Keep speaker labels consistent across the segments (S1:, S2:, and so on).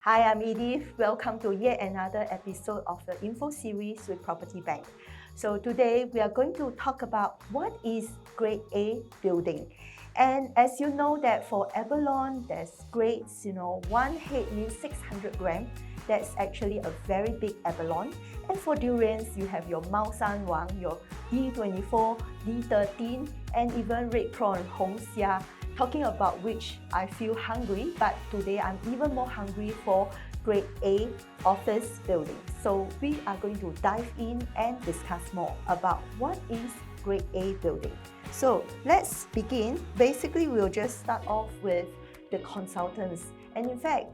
S1: Hi, I'm Edith. Welcome to yet another episode of the Info series with Property Bank. So today we are going to talk about what is Grade A building. And as you know that for abalone, there's grades, one head means 600 grams. That's actually a very big abalone. And for durians, you have your Mao Shan Wang, your D24, D13, and even red prawn, Hong Xia. Talking about which I feel hungry, but today I'm even more hungry for Grade A office building. So we are going to dive in and discuss more about what is Grade A building. So let's begin. Basically, we'll just start off with the consultants. And in fact,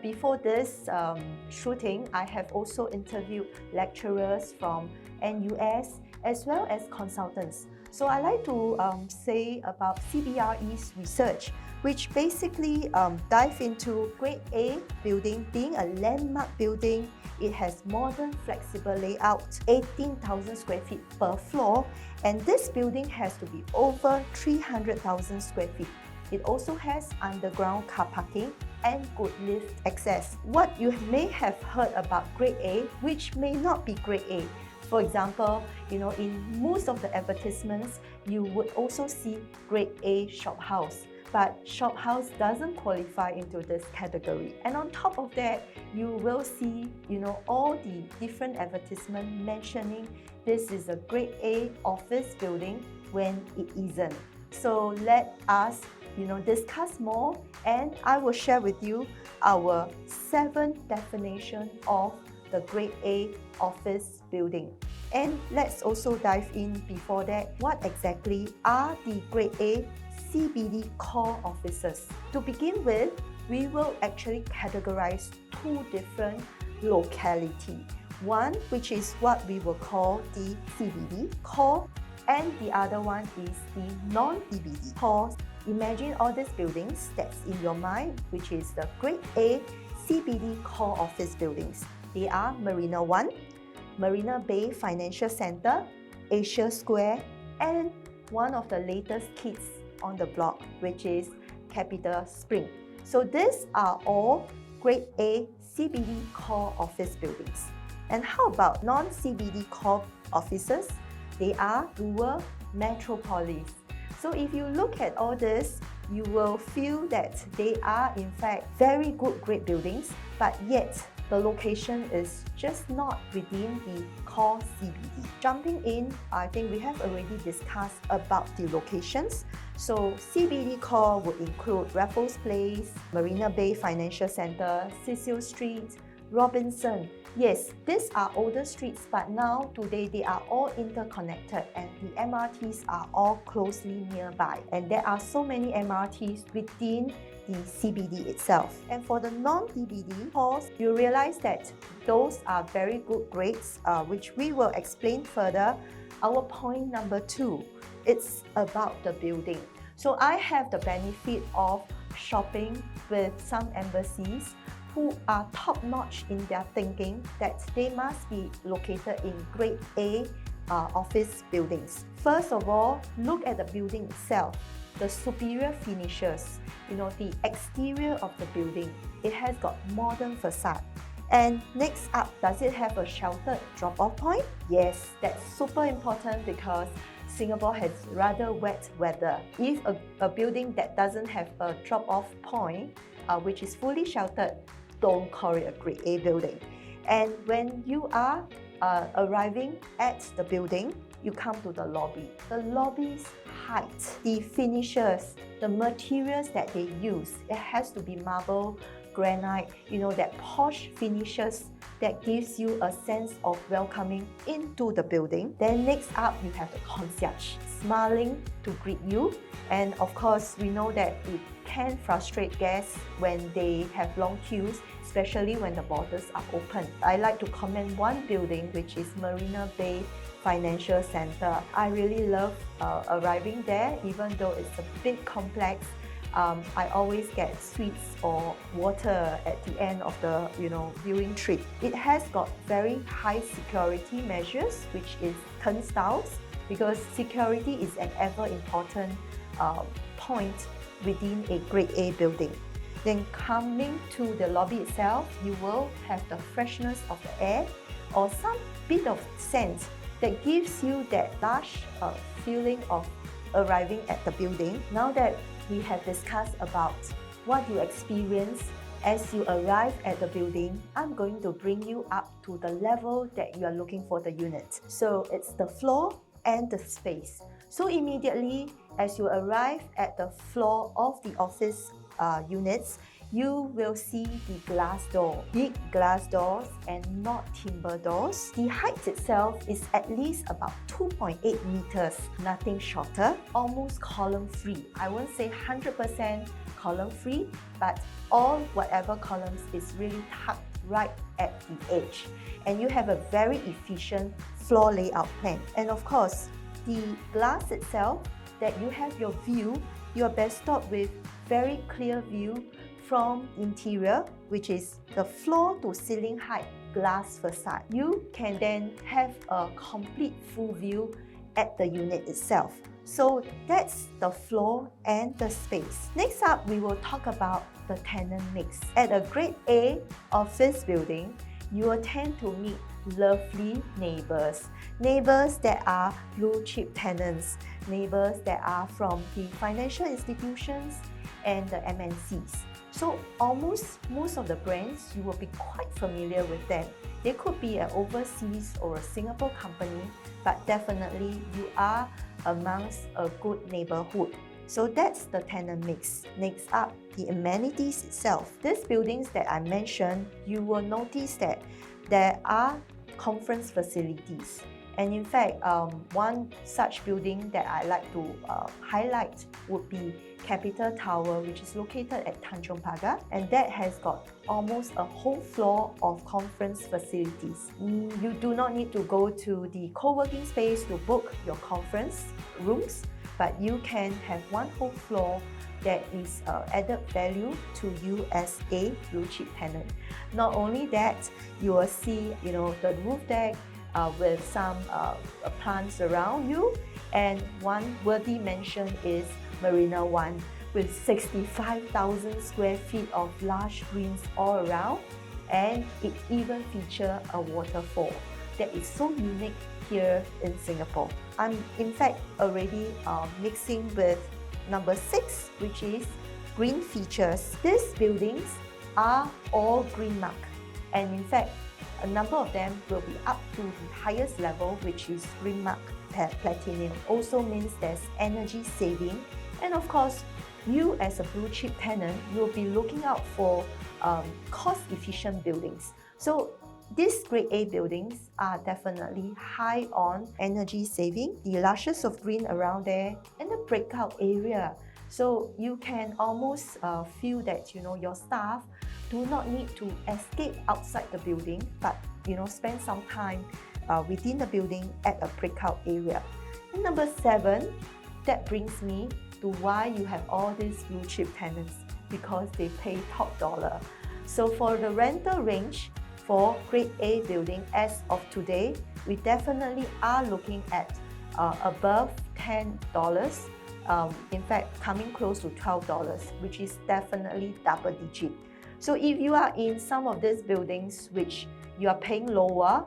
S1: before this shooting, I have also interviewed lecturers from NUS as well as consultants. So I like to say about CBRE's research, which basically dive into Grade A building being a landmark building. It has modern flexible layout, 18,000 square feet per floor, and this building has to be over 300,000 square feet. It also has underground car parking and good lift access. What you may have heard about Grade A, which may not be Grade A. For example, in most of the advertisements, you would also see Grade A shophouse. But shophouse doesn't qualify into this category. And on top of that, you will see, all the different advertisements mentioning this is a Grade A office building when it isn't. So let us, discuss more, and I will share with you our 7 definition of the Grade A office building. And let's also dive in before that, what exactly are the Grade A CBD core offices? To begin with, we will actually categorize 2 different localities. One, which is what we will call the CBD core, and the other one is the non-CBD core. Imagine all these buildings that's in your mind, which is the Grade A CBD core office buildings. They are Marina One, Marina Bay Financial Center, Asia Square, and one of the latest kids on the block, which is Capital Spring. So these are all Grade A CBD core office buildings. And how about non-CBD core offices? They are rural metropolis. So if you look at all this, you will feel that they are in fact very good great buildings, but yet the location is just not within the core CBD. Jumping in, I think we have already discussed about the locations. So CBD core would include Raffles Place, Marina Bay Financial Center, Cecil Street, Robinson. Yes, these are older streets, but now today they are all interconnected and the MRTs are all closely nearby. And there are so many MRTs within the CBD itself. And for the non-CBD cores, you realize that those are very good grades, which we will explain further. Our point number 2, it's about the building. So I have the benefit of shopping with some embassies who are top-notch in their thinking that they must be located in Grade A office buildings. First of all, look at the building itself, the superior finishes, the exterior of the building. It has got modern facade. And next up, does it have a sheltered drop-off point? Yes, that's super important because Singapore has rather wet weather. If a building that doesn't have a drop-off point, which is fully sheltered, don't call it a Grade A building. And when you are arriving at the building, you come to the lobby. The lobby's height, the finishes, the materials that they use, it has to be marble, granite, that posh finishes that gives you a sense of welcoming into the building. Then next up, you have the concierge smiling to greet you. And of course, we know that it can frustrate guests when they have long queues, especially when the borders are open. I like to commend one building, which is Marina Bay Financial Center. I really love arriving there, even though it's a bit complex. I always get sweets or water at the end of the viewing trip. It has got very high security measures, which is turnstiles, because security is an ever important point within a Grade A building. Then coming to the lobby itself, you will have the freshness of the air or some bit of scent that gives you that lush feeling of arriving at the building. Now that we have discussed about what you experience as you arrive at the building, I'm going to bring you up to the level that you are looking for the unit. So it's the floor and the space. So immediately as you arrive at the floor of the office units, you will see the glass door, big glass doors and not timber doors. The height itself is at least about 2.8 meters, nothing shorter, almost column-free. I won't say 100% column-free, but all whatever columns is really tucked right at the edge. And you have a very efficient floor layout plan. And of course, the glass itself, that you have your view, you are best stopped with very clear view from interior, which is the floor to ceiling height glass facade. You can then have a complete full view at the unit itself. So that's the floor and the space. Next up, we will talk about the tenant mix. At a Grade A office building, you will tend to meet lovely neighbors. Neighbors that are blue chip tenants, neighbors that are from the financial institutions and the MNCs. So almost most of the brands, you will be quite familiar with them. They could be an overseas or a Singapore company, but definitely you are amongst a good neighborhood. So that's the tenant mix. Next up, the amenities itself. These buildings that I mentioned, you will notice that there are conference facilities. And in fact, one such building that I like to highlight would be Capital Tower, which is located at Tanjong Pagar, and that has got almost a whole floor of conference facilities. You do not need to go to the co-working space to book your conference rooms, but you can have one whole floor that is added value to you as a blue chip tenant. Not only that, you will see the roof deck with some plants around you, and one worthy mention is Marina One with 65,000 square feet of lush greens all around, and it even features a waterfall that is so unique here in Singapore. I'm in fact already mixing with number 6, which is green features. These buildings are all green mark, and in fact a number of them will be up to the highest level, which is green mark platinum. Also means there's energy saving, and of course you as a blue chip tenant will be looking out for cost efficient buildings. So these Grade A buildings are definitely high on energy saving, the lushes of green around there, and the breakout area. So you can almost feel that your staff do not need to escape outside the building, but spend some time within the building at a breakout area. And number 7, that brings me to why you have all these blue chip tenants, because they pay top dollar. So for the rental range for Grade A building as of today, we definitely are looking at above $10. In fact, coming close to $12, which is definitely double digit. So if you are in some of these buildings which you are paying lower,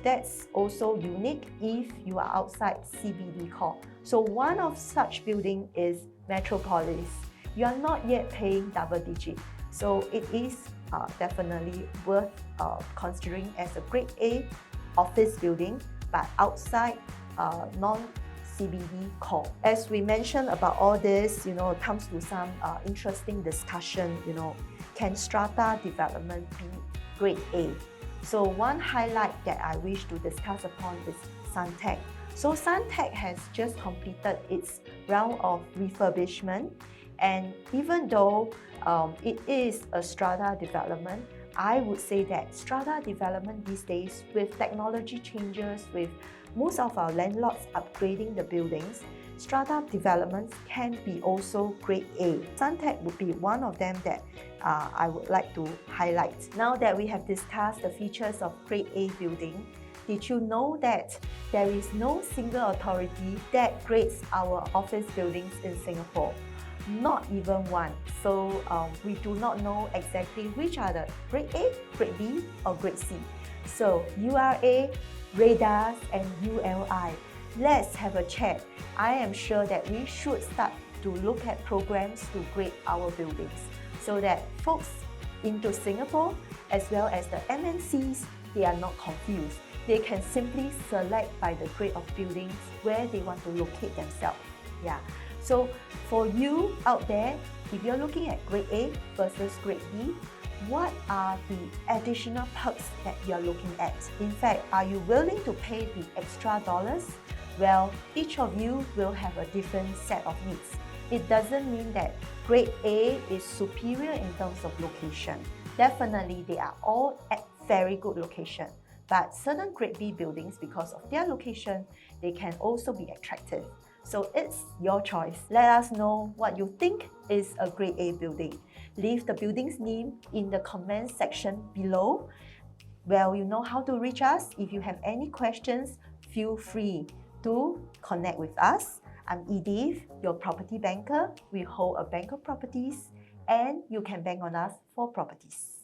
S1: that's also unique if you are outside CBD core. So one of such building is Metropolis. You are not yet paying double digit. So it is definitely worth considering as a Grade A office building, but outside non-CBD core. As we mentioned about all this, comes to some interesting discussion, can strata development be Grade A? So one highlight that I wish to discuss upon is Suntec. So Suntec has just completed its round of refurbishment, and even though it is a strata development, I would say that strata development these days, with technology changes, with most of our landlords upgrading the buildings, strata developments can be also Grade A. Suntec would be one of them that I would like to highlight. Now that we have discussed the features of Grade A building, did you know that there is no single authority that grades our office buildings in Singapore? not even one. So we do not know exactly which are the grade A, grade B, or grade C. So URA, Radars, and ULI. Let's have a chat. I am sure that we should start to look at programs to grade our buildings so that folks into Singapore as well as the MNCs, they are not confused. They can simply select by the grade of buildings where they want to locate themselves. Yeah. So for you out there, if you're looking at grade A versus grade B, what are the additional perks that you're looking at? In fact, are you willing to pay the extra dollars? Well, each of you will have a different set of needs. It doesn't mean that grade A is superior in terms of location. Definitely, they are all at very good location. But certain grade B buildings, because of their location, they can also be attractive. So it's your choice. Let us know what you think is a grade A building. Leave the building's name in the comment section below. Well, you know how to reach us. If you have any questions, feel free to connect with us. I'm Edith, your property banker. We hold a bank of properties and you can bank on us for properties.